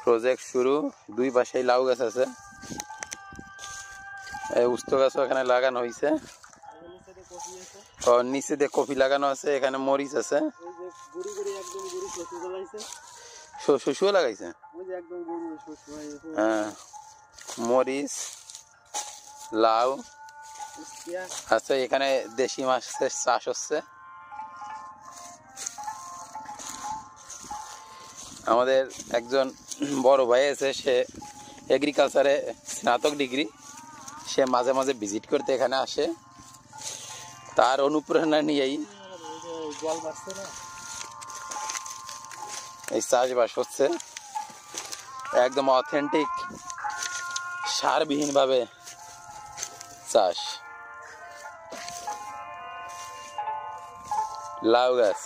Project শুরু, দুই পাশেই লাউ গাছ আছে, এই উস্ত গাছও এখানে লাগানো হয়েছে, নিচে দিয়ে কফি লাগানো আছে, এখানে মরিচ আছে, শস্যও লাগাইছে, হ্যাঁ মরিচ লাউ আচ্ছা। এখানে দেশি মাছের চাষ হচ্ছে। আমাদের একজন বড় ভাই আছে, সে এগ্রিকালচারে স্নাতক ডিগ্রি, সে মাঝে মাঝে ভিজিট করতে এখানে আসে, তার অনুপ্রেরণা নিয়েই এই চাষবাস হচ্ছে, একদম অথেন্টিক সারবিহীন ভাবে চাষ। লাউ গাছ